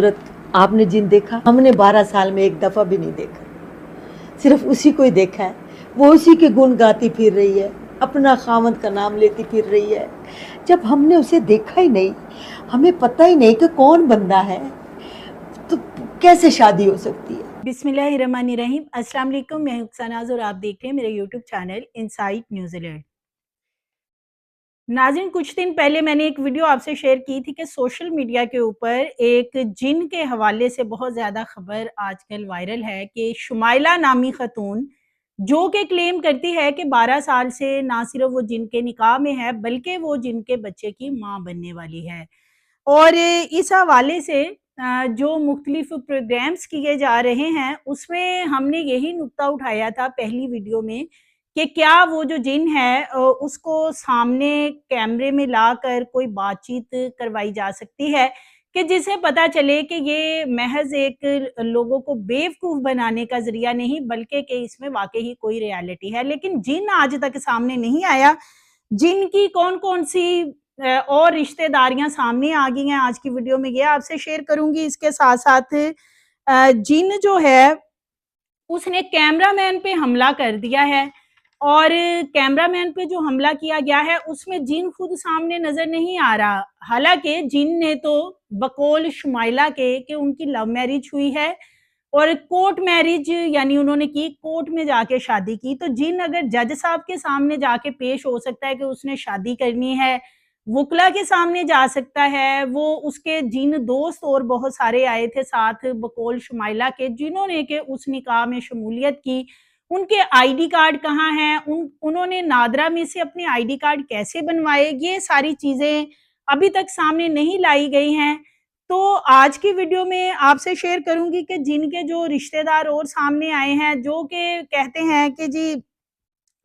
व्रत आपने जिन देखा? हमने 12 साल में एक दफ़ा भी नहीं देखा। सिर्फ़ उसी को ही देखा है। वो उसी के गुण गाती फिर रही है, अपना ख़ावंद का नाम लेती फिर रही है। जब हमने उसे देखा ही नहीं, हमें पता ही नहीं कि कौन बंदा है, तो कैसे शादी हो सकती है? बिस्मिल्लाहिर्रहमानिर्रहीम। अस्सलाम वालेकुम, मैं हूं सनाज और आप देख रहे हैं मेरे यूट्यूब चैनल इनसाइट न्यूजीलैंड। नाज़रीन, कुछ दिन पहले मैंने एक वीडियो आपसे शेयर की थी कि सोशल मीडिया के ऊपर एक जिन के हवाले से बहुत ज़्यादा खबर आजकल वायरल है कि शुमाइला नामी खतून जो कि क्लेम करती है कि 12 साल से ना सिर्फ वो जिन के निकाह में है बल्कि वो जिन के बच्चे की माँ बनने वाली है। और इस हवाले से जो मुख्तलिफ प्रोग्राम्स किए जा रहे हैं, उसमें हमने यही नुक्ता उठाया था पहली वीडियो में कि क्या वो जो जिन है उसको सामने कैमरे में लाकर कोई बातचीत करवाई जा सकती है कि जिससे पता चले कि ये महज़ एक लोगों को बेवकूफ़ बनाने का ज़रिया नहीं बल्कि कि इसमें वाक़ई ही कोई रियलिटी है। लेकिन जिन आज तक सामने नहीं आया। जिनकी कौन-कौन सी और रिश्तेदारियाँ सामने आ गई हैं, आज की वीडियो में ये आपसे शेयर करूँगी। इसके साथ-साथ जिन जो है, उसने कैमरामैन पे हमला कर दिया है और कैमरामैन पे जो हमला किया गया है, उसमें जिन खुद सामने नज़र नहीं आ रहा। हालाँकि जिन ने तो बकौल शुमाइला के कि उनकी लव मैरिज हुई है और कोर्ट मैरिज यानी उन्होंने की, कोर्ट में जाके शादी की। तो जिन अगर जज साहब के सामने जाके पेश हो सकता है कि उसने शादी करनी है, वुकला के सामने जा सकता है, वो उसके जिन दोस्त और बहुत सारे आए थे साथ बकौल शुमाइला के जिन्होंने कि उस निकाह में शमूलियत की, उनके आईडी कार्ड कहाँ हैं? उन्होंने नादरा में से अपने आईडी कार्ड कैसे बनवाए? ये सारी चीज़ें अभी तक सामने नहीं लाई गई हैं। तो आज की वीडियो में आपसे शेयर करूँगी कि जिनके जो रिश्तेदार और सामने आए हैं, जो कि कहते हैं कि जी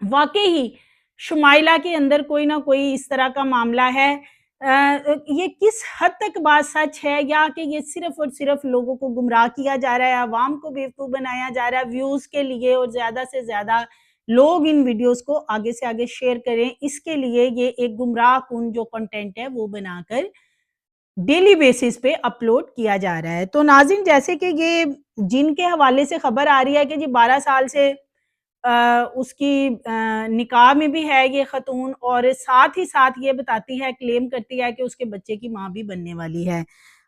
वाक़ई ही शुमाइला के अंदर कोई ना कोई इस तरह का मामला है। ये किस हद तक बात सच है या कि ये सिर्फ़ और सिर्फ़ लोगों को गुमराह किया जा रहा है, आवाम को बेवकूफ़ बनाया जा रहा है व्यूज़ के लिए और ज़्यादा से ज़्यादा लोग इन वीडियोज़ को आगे से आगे शेयर करें। इसके लिए ये एक गुमराहकुन जो कंटेंट है वो बनाकर डेली बेसिस पे अपलोड किया जा रहा है। तो नाज़रीन, जैसे कि ये जिन के हवाले से खबर आ रही है कि जी 12 साल से उसकी निकाह में भी है ये ख़तून और साथ ही साथ ये बताती है, क्लेम करती है कि उसके बच्चे की माँ भी बनने वाली है।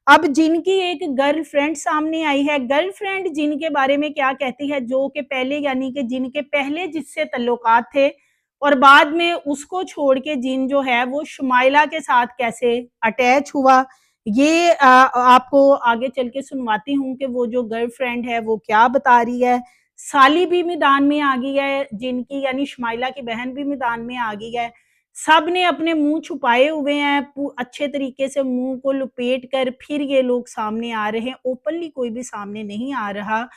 अब जिनकी एक गर्लफ्रेंड सामने आई है, गर्लफ्रेंड जिन के बारे में क्या कहती है, जो कि पहले यानी कि जिनके पहले जिससे तल्लुकात थे और बाद में उसको छोड़ के जिन जो है वो शुमाइला के साथ कैसे अटैच हुआ, ये आपको आगे चल के सुनवाती हूँ कि वो जो गर्लफ्रेंड है वो क्या बता रही है। साली भी मैदान में आ गई है जिनकी यानी शुमाइला की बहन भी मैदान में आ गई है। सब ने अपने मुँह छुपाए हुए हैं, अच्छे तरीके से मुँह को लपेट कर फिर ये लोग सामने आ रहे हैं, ओपनली कोई भी सामने नहीं आ रहा।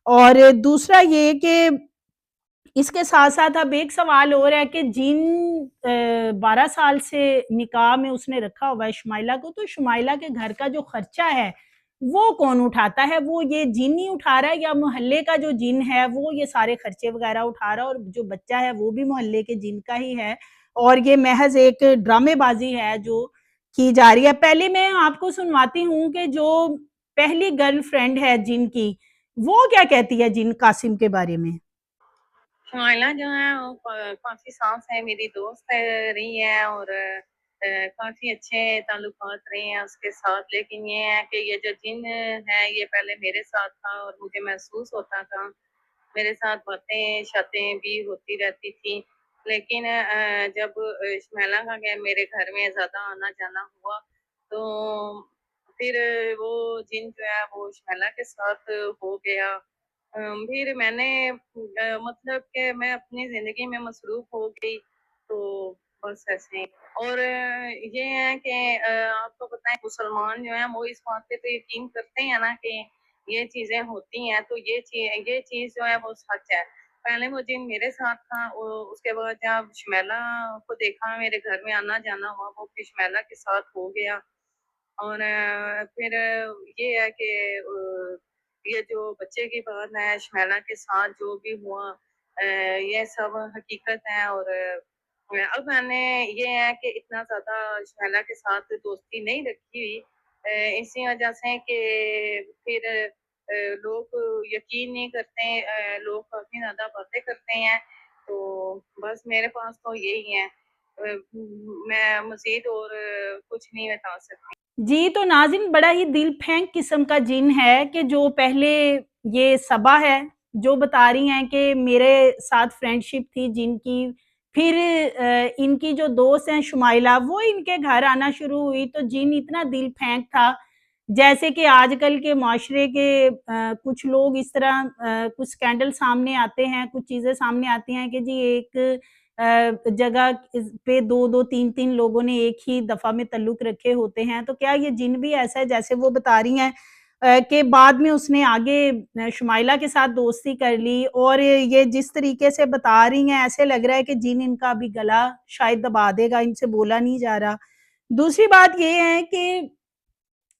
और दूसरा ये कि इसके साथ-साथ अब एक सवाल और है कि जिन 12 साल से निकाह में उसने रखा हुआ है शुमाइला को, तो शुमाइला के घर का जो खर्चा है, वो कौन उठाता है? वो ये जिन ही उठा रहा है या मोहल्ले का जो जिन है, वो ये सारे खर्चे वगैरह उठा रहा है और जो बच्चा है, वो भी मोहल्ले के जिन का ही है और ये महज़ एक ड्रामेबाज़ी है जो की जा रही है। पहले मैं आपको सुनवाती हूँ कि जो पहली गर्लफ्रेंड है जिन की, वो क्या कहती है जिन कासिम के बारे में? शुमाइला जो है वो काफ़ी साफ़ है, मेरी दोस्त रही है और काफ़ी अच्छे ताल्लुकात रहे हैं उसके साथ। लेकिन ये है कि ये जो जिन है ये पहले मेरे साथ था और मुझे महसूस होता था, मेरे साथ बातें-शातें भी होती रहती थी। लेकिन जब शुमाइला का क्या मेरे घर में ज़्यादा आना-जाना हुआ, तो फिर वो जिन जो है वो शुमाइला के साथ हो गया। फिर मैंने मतलब कि मैं अपनी ज़िंदगी में मसरूफ़ हो गई, तो बस ऐसे ही। और ये है कि आपको पता है मुसलमान जो हैं वो इस बात पे तो यकीन करते हैं ना कि ये चीज़ें होती हैं, तो ये चीज़ जो है वो सच है। पहले वो जिन मेरे साथ था, उसके बाद जब शुमैला को देखा मेरे घर में आना-जाना हुआ, वो फिर शुमैला के साथ हो गया। और फिर ये है कि ये जो बच्चे की बात है शुमैला के साथ जो भी हुआ, ये सब हकीकत है। और अब मैंने ये है कि इतना ज़्यादा शुमैला के साथ दोस्ती नहीं रखी हुई। इसी वजह से कि फिर लोग यकीन नहीं करते, लोग काफ़ी ज़्यादा बातें करते हैं। तो बस मेरे पास तो यही है। मैं मज़ीद और कुछ नहीं बता सकती। जी, तो नाज़रीन बड़ा ही दिल फेंक किस्म का जिन है कि जो पहले ये सबा है, जो बता रही हैं कि मेरे साथ फ्रेंडशिप थी जिनकी, फिर इनकी जो दोस्त हैं शुमाइला, वो इनके घर आना शुरू हुई, तो जिन इतना दिल फेंक था। जैसे कि आजकल के माशरे के कुछ लोग इस तरह कुछ स्कैंडल सामने आते हैं, कुछ चीज़ें सामने आती हैं कि जी एक जगह इस पे 2-2 3-3 लोगों ने एक ही दफ़ा में तल्लुक रखे होते हैं, तो क्या ये जिन भी ऐसा है जैसे वो बता रही हैं कि बाद में उसने आगे शुमाइला के साथ दोस्ती कर ली, और ये जिस तरीके से बता रही हैं ऐसे लग रहा है कि जिन इनका अभी गला शायद दबा देगा, इनसे बोला नहीं जा रहा। दूसरी बात ये है कि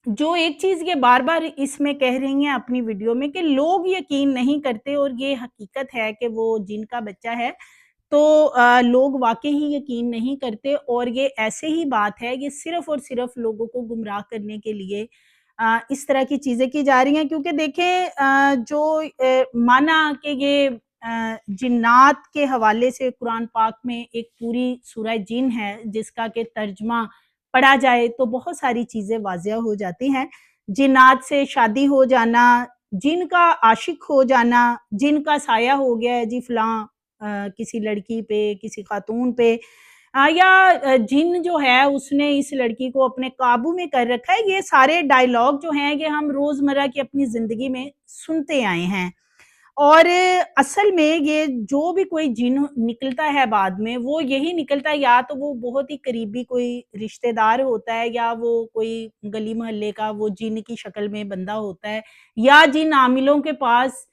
जो एक चीज़ ये बार-बार इसमें कह रही हैं अपनी वीडियो में कि लोग यकीन नहीं करते, और ये हकीकत है कि वो जिनका बच्चा है, तो लोग वाक़ई ही यकीन नहीं करते, और ये ऐसे ही बात है, ये सिर्फ़ और सिर्फ़ लोगों को गुमराह करने के लिए इस तरह की चीज़ें की जा रही हैं, क्योंकि देखें जो माना कि ये जिन्नात के हवाले से कुरान पाक में एक पूरी सूरह जिन है, जिसका कि तर्जुमा पढ़ा जाए तो बहुत सारी चीज़ें वाज़िह हो जाती हैं। जिन्नात से शादी हो जाना, जिन का आशिक हो जाना, जिन का साया हो गया है जी फलाँ किसी लड़की पे, किसी खातून पे, या जिन जो है उसने इस लड़की को अपने काबू में कर रखा है, ये सारे डायलॉग जो हैं ये हम रोज़मर्रा की अपनी ज़िंदगी में सुनते आए हैं। और असल में ये जो भी कोई जिन निकलता है बाद में, वो यही निकलता है, या तो वो बहुत ही करीबी कोई रिश्तेदार होता है, या वो कोई गली मोहल्ले का वो जिन की शक्ल में बंदा होता है, या जिन आमिलों के पास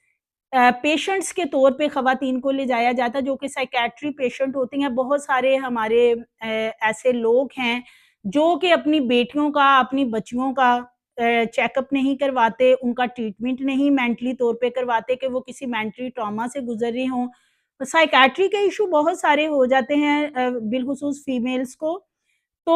पेशेंट्स के तौर पे ख़वातीन को ले जाया जाता है, जो कि साइकियाट्री पेशेंट होती हैं। बहुत सारे हमारे ऐसे लोग हैं, जो कि अपनी बेटियों का, अपनी बच्चियों का चेकअप नहीं करवाते, उनका ट्रीटमेंट नहीं मेंटली तौर पे करवाते कि वो किसी मेंटली ट्रॉमा से गुज़र रही हों। साइकियाट्री के इश्यू बहुत सारे हो जाते हैं बिलख़ुसूस फीमेल्स को। तो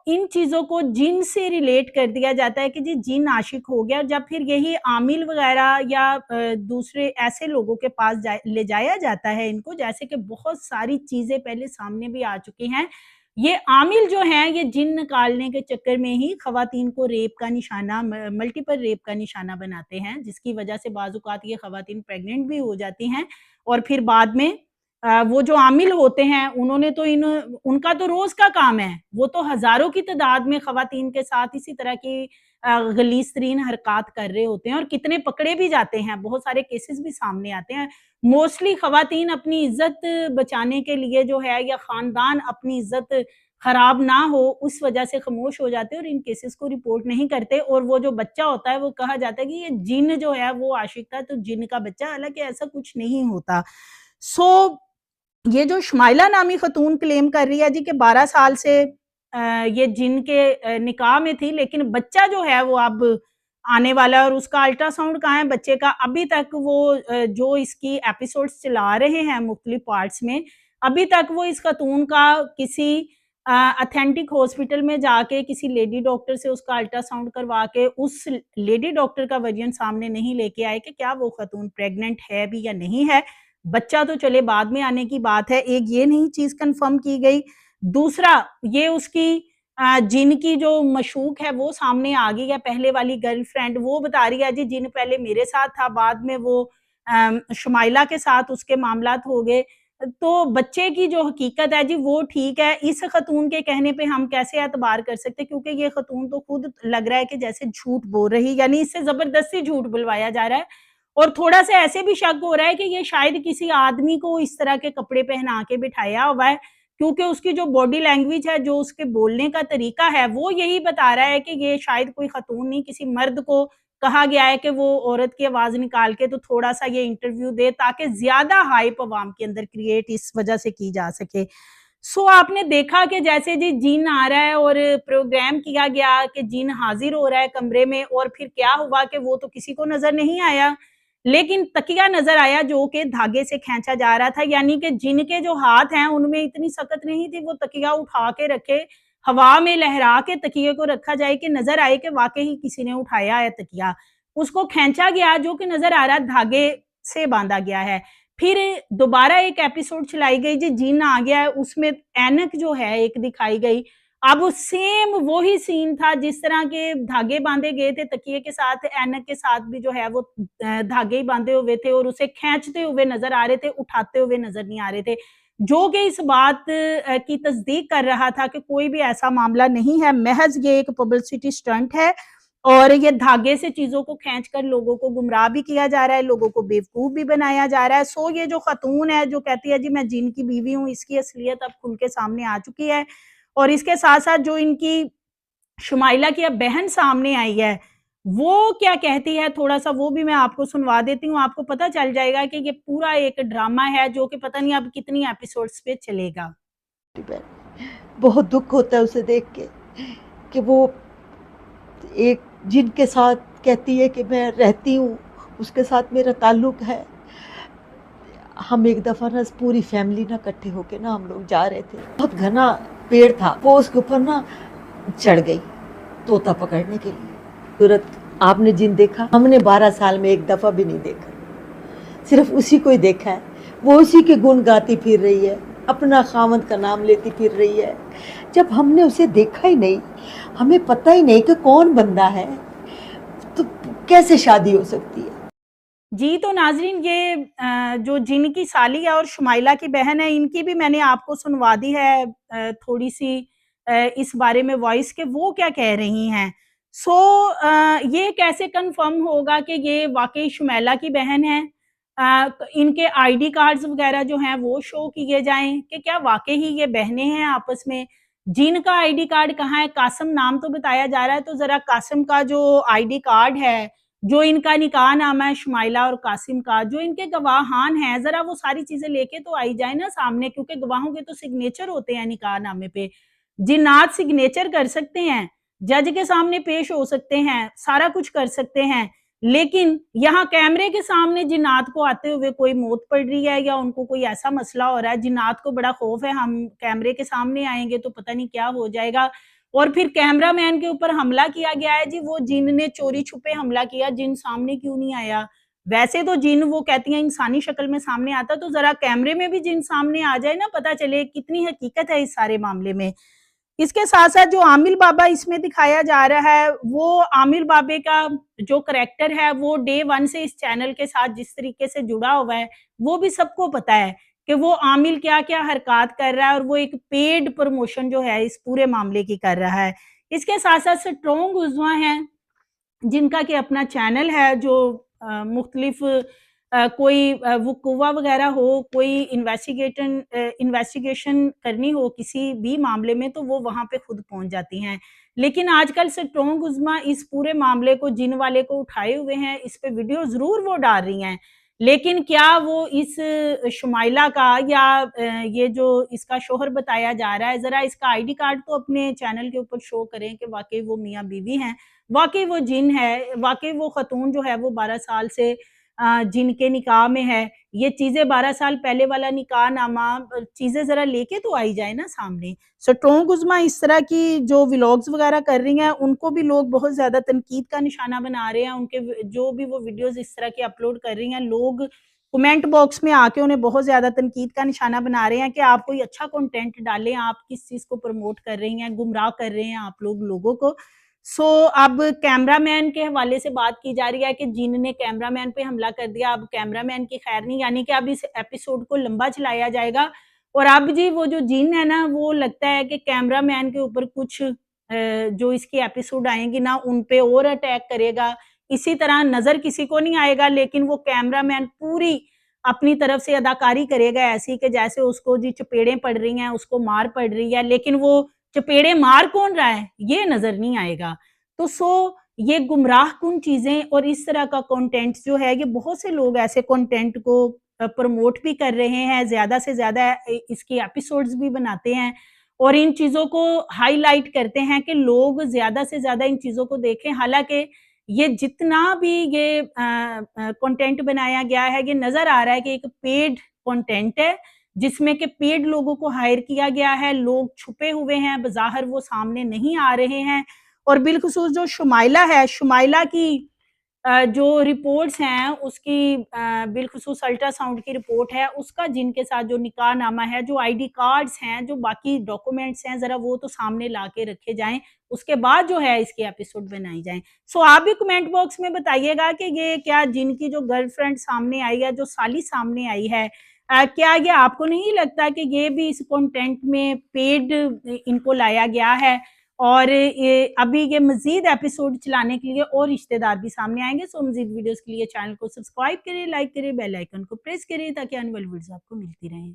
इन चीज़ों को जिन से रिलेट कर दिया जाता है कि जी जिन आशिक हो गया, जब फिर यही आमिल वगैरह या दूसरे ऐसे लोगों के पास ले जाया जाता है इनको, जैसे कि बहुत सारी चीज़ें पहले सामने भी आ चुकी हैं। ये आमिल जो हैं ये जिन निकालने के चक्कर में ही ख़वातीन को रेप का निशाना, मल्टीपल रेप का निशाना बनाते हैं, जिसकी वजह से बाज़-औक़ात ये ख़वातीन प्रेग्नेंट भी हो जाती हैं, और फिर बाद में वो जो आमिल होते हैं उन्होंने तो उनका तो रोज़ का काम है, वो तो हज़ारों की तादाद में ख़वातीन के साथ इसी तरह की गलीज़ तरीन हरकत कर रहे होते हैं, और कितने पकड़े भी जाते हैं, बहुत सारे केसेस भी सामने आते हैं। मोस्टली ख़वातीन अपनी इज़्ज़त बचाने के लिए जो है, या ख़ानदान अपनी इज़्ज़त खराब ना हो उस वजह से खामोश हो जाते हैं और इन केसेस को रिपोर्ट नहीं करते, और वो जो बच्चा होता है वो कहा जाता है कि ये जिन जो है वो आशिक था, तो जिन का बच्चा, हालाँकि ऐसा कुछ नहीं होता। सो ये जो शुमाइला नामी ख़तून क्लेम कर रही है जी कि 12 साल से ये जिन के निकाह में थी, लेकिन बच्चा जो है वो अब आने वाला है, और उसका अल्ट्रासाउंड कहाँ है बच्चे का, अभी तक वो जो इसकी एपिसोड्स चला रहे हैं मुख्तलिफ पार्ट्स में, अभी तक वो इस ख़तून का किसी ऑथेंटिक हॉस्पिटल में जाके किसी लेडी डॉक्टर से उसका अल्ट्रासाउंड करवा के उस लेडी डॉक्टर का वर्जन सामने नहीं लेके आए कि क्या वो ख़तून प्रेग्नेंट है भी या नहीं है। बच्चा तो चले बाद में आने की बात है, एक ये नहीं चीज़ कन्फर्म की गई। दूसरा, ये उसकी जिन की जो मशूक है वो सामने आ गई है, पहले वाली गर्लफ्रेंड, वो बता रही है जी जिन पहले मेरे साथ था, बाद में वो शुमाइला के साथ उसके मामलात हो गए। तो बच्चे की जो हकीकत है जी वो ठीक है, इस ख़तून के कहने पे हम कैसे एतबार कर सकते हैं, क्योंकि ये ख़तून तो खुद लग रहा है कि जैसे झूठ बोल रही, यानी इससे ज़बरदस्ती झूठ बुलवाया जा रहा है। और थोड़ा-सा ऐसे भी शक हो रहा है कि ये शायद किसी आदमी को इस तरह के कपड़े पहना के बिठाया हुआ है, क्योंकि उसकी जो बॉडी लैंग्वेज है, जो उसके बोलने का तरीका है, वो यही बता रहा है कि ये शायद कोई ख़तून नहीं, किसी मर्द को कहा गया है कि वो औरत की आवाज़ निकाल के तो थोड़ा-सा ये इंटरव्यू दे, ताकि ज़्यादा हाइप अवाम के अंदर क्रिएट इस वजह से की जा सके। सो आपने देखा कि जैसे जी जिन आ रहा है और प्रोग्राम किया गया कि जिन हाज़िर हो रहा है कमरे में, और फिर क्या हुआ कि वो तो किसी को नज़र नहीं आया, लेकिन तकिया नज़र आया जो कि धागे से खींचा जा रहा था, यानी कि जिनके जो हाथ हैं उनमें इतनी सख्त नहीं थी, वो तकिया उठा के रखे, हवा में लहरा के तकिए को रखा जाए कि नजर आए कि वाकई ही किसी ने उठाया है तकिया, उसको खींचा गया जो कि नजर आ रहा है धागे से बांधा गया है। फिर दोबारा एक एपिसोड चलाई गई जी जिन आ गया है, उसमें ऐनक जो है एक दिखाई गई। अब सेम वही सीन था जिस तरह के धागे बांधे गए थे तकिए के साथ, ऐनक के साथ भी जो है वो धागे ही बांधे हुए थे और उसे खींचते हुए नजर आ रहे थे, उठाते हुए नजर नहीं आ रहे थे, जो कि इस बात की तस्दीक कर रहा था कि कोई भी ऐसा मामला नहीं है, महज ये एक पब्लिसिटी स्टंट है और ये धागे से चीजों को खींचकर लोगों को गुमराह भी किया जा रहा है, लोगों को बेवकूफ भी बनाया जा रहा है। सो ये जो खातून है जो कहती है जी मैं जिन की बीवी हूँ, इसकी असलियत अब खुल के सामने आ चुकी है। और इसके साथ साथ जो इनकी शुमाइला की अब बहन सामने आई है, वो क्या कहती है थोड़ा-सा वो भी मैं आपको सुनवा देती हूँ, आपको पता चल जाएगा कि ये पूरा एक ड्रामा है जो कि पता नहीं अब कितनी एपिसोड्स पे चलेगा। बहुत दुख होता है उसे देख के कि वो एक जिनके साथ कहती है कि मैं रहती हूँ, उसके साथ मेरा ताल्लुक है। हम एक दफ़ा ना पूरी फैमिली ना इकट्ठे होके ना हम लोग जा रहे थे, बहुत घना पेड़ था, वो उसके ऊपर ना चढ़ गई तोता पकड़ने के लिए। सूरत आपने जिन देखा, हमने 12 साल में एक दफ़ा भी नहीं देखा, सिर्फ उसी को ही देखा है। वो उसी के गुण गाती फिर रही है, अपना खामद का नाम लेती फिर रही है। जब हमने उसे देखा ही नहीं, हमें पता ही नहीं कि कौन बंदा है, तो कैसे शादी हो सकती है। जी, तो नाज़रीन ये जो जिन की साली है और शुमाइला की बहन है, इनकी भी मैंने आपको सुनवा दी है थोड़ी-सी इस बारे में वॉइस के वो क्या कह रही हैं। सो ये कैसे कन्फर्म होगा कि ये वाक़ई शुमाइला की बहन है? इनके आईडी कार्ड्स वग़ैरह जो हैं वो शो किए जाएँ कि क्या वाक़ई ही ये बहनें हैं आपस में। जिन का आईडी कार्ड कहाँ है? कासिम नाम तो बताया जा रहा है, तो ज़रा कासिम का जो आईडी कार्ड है, जो इनका निकाहनामा है शुमाइला और कासिम का, जो इनके गवाहान हैं, ज़रा वो सारी चीज़ें लेके तो आई जाए ना सामने, क्योंकि गवाहों के तो सिग्नेचर होते हैं निकाहनामे पे। जिन्नात सिग्नेचर कर सकते हैं, जज के सामने पेश हो सकते हैं, सारा कुछ कर सकते हैं, लेकिन यहाँ कैमरे के सामने जिन्नात को आते हुए कोई मौत पड़ रही है या उनको कोई ऐसा मसला हो रहा है, जिन्नात को बड़ा खौफ है हम कैमरे के सामने आएँगे तो पता नहीं क्या हो जाएगा। और फिर कैमरामैन के ऊपर हमला किया गया है जी, वो जिन ने चोरी छुपे हमला किया, जिन सामने क्यों नहीं आया? वैसे तो जिन वो कहती हैं इंसानी शक्ल में सामने आता, तो ज़रा कैमरे में भी जिन सामने आ जाए ना, पता चले कितनी हकीकत है इस सारे मामले में। इसके साथ-साथ जो आमिर बाबा इसमें दिखाया जा रहा है, वो आमिर बाबे का जो करैक्टर है, वो डे 1 से इस चैनल के साथ जिस तरीके से जुड़ा हुआ है, वो भी सबको पता है कि वो आमिर क्या-क्या हरकत कर रहा है और वो एक पेड प्रमोशन जो है इस पूरे मामले की कर रहा है। इसके साथ-साथ स्ट्रॉन्ग उज़्मा हैं, जिनका कि अपना चैनल है जो मुख्तलिफ कोई वक़ूवा वग़ैरह हो, कोई इन्वेस्टिगेशन करनी हो किसी भी मामले में, तो वो वहाँ पे खुद पहुँच जाती हैं। लेकिन आजकल स्ट्रॉन्ग उज़्मा इस पूरे मामले को जिन वाले को उठाए हुए हैं, इस पे वीडियो ज़रूर वो डाल रही हैं। लेकिन क्या वो इस शुमाइला का या ये जो इसका शौहर बताया जा रहा है, ज़रा इसका आईडी कार्ड तो अपने चैनल के ऊपर शो करें कि वाक़ई वो मियाँ-बीवी हैं, वाक़ई वो जिन है, वाक़ई वो ख़तून जो है वो 12 साल से जिनके निकाह में है। ये चीज़ें 12 साल पहले वाला निकाहनामा चीज़ें ज़रा लेके तो आई जाए ना सामने। स्ट्रॉन्ग उज़्मा इस तरह की जो व्लॉग्स वग़ैरह कर रही हैं, उनको भी लोग बहुत ज़्यादा तनकीद का निशाना बना रहे हैं। उनके जो भी वो वीडियोज़ इस तरह की अपलोड कर रही हैं, लोग कमेंट बॉक्स में आके उन्हें बहुत ज़्यादा तनकीद का निशाना बना रहे हैं कि आप कोई अच्छा कंटेंट डालें, आप किस चीज़ को प्रमोट कर रही हैं, गुमराह कर रहे हैं आप लोग लोगों को। सो अब कैमरामैन के हवाले से बात की जा रही है कि जिन ने कैमरामैन पे हमला कर दिया, अब कैमरामैन की खैर नहीं, यानी कि अब इस एपिसोड को लंबा चलाया जाएगा और अब जी वो जो जिन है ना, वो लगता है कि कैमरामैन के ऊपर कुछ जो इसकी एपिसोड आएँगी ना, उन पे और अटैक करेगा। इसी तरह नज़र किसी को नहीं आएगा, लेकिन वो कैमरामैन पूरी अपनी तरफ से अदाकारी करेगा ऐसी कि जैसे उसको जी चपेड़ें पड़ रही हैं, उसको मार पड़ रही है, लेकिन वो चपेड़े मार कौन रहा है, ये नज़र नहीं आएगा। तो ये गुमराहकुन चीज़ें और इस तरह का कंटेंट जो है, ये बहुत से लोग ऐसे कंटेंट को प्रमोट भी कर रहे हैं, ज़्यादा से ज़्यादा इसकी एपिसोड्स भी बनाते हैं और इन चीज़ों को हाइलाइट करते हैं कि लोग ज़्यादा से ज़्यादा इन चीज़ों को देखें। हालाँकि ये जितना भी ये कंटेंट बनाया गया है, ये नज़र आ रहा है कि एक पेड कंटेंट है, जिसमें कि पेड लोगों को हायर किया गया है, लोग छुपे हुए हैं, बज़ाहिर वो सामने नहीं आ रहे हैं। और बिलखुसूस जो शुमाइला है, शुमाइला की जो रिपोर्ट्स हैं उसकी बिलखुसूस अल्ट्रासाउंड की रिपोर्ट है, उसका जिनके साथ जो निकाहनामा है, जो आईडी कार्ड्स हैं, जो बाकी डॉक्यूमेंट्स हैं, ज़रा वो तो सामने ला के रखे जाएँ, उसके बाद जो है इसके एपिसोड बनाई जाएँ। सो आप भी कमेंट बॉक्स में बताइएगा कि ये क्या जिनकी जो गर्लफ्रेंड सामने आई है, जो साली सामने आई है, क्या ये आपको नहीं लगता कि ये भी इस कंटेंट में पेड इनको लाया गया है? और ये अभी ये मज़ीद एपिसोड चलाने के लिए और रिश्तेदार भी सामने आएँगे। सो मज़ीद वीडियोज़ के लिए चैनल को सब्सक्राइब करिए, लाइक करिए, बेल आइकन को प्रेस करिए ताकि आने वाली वीडियोज़ आपको मिलती रहें।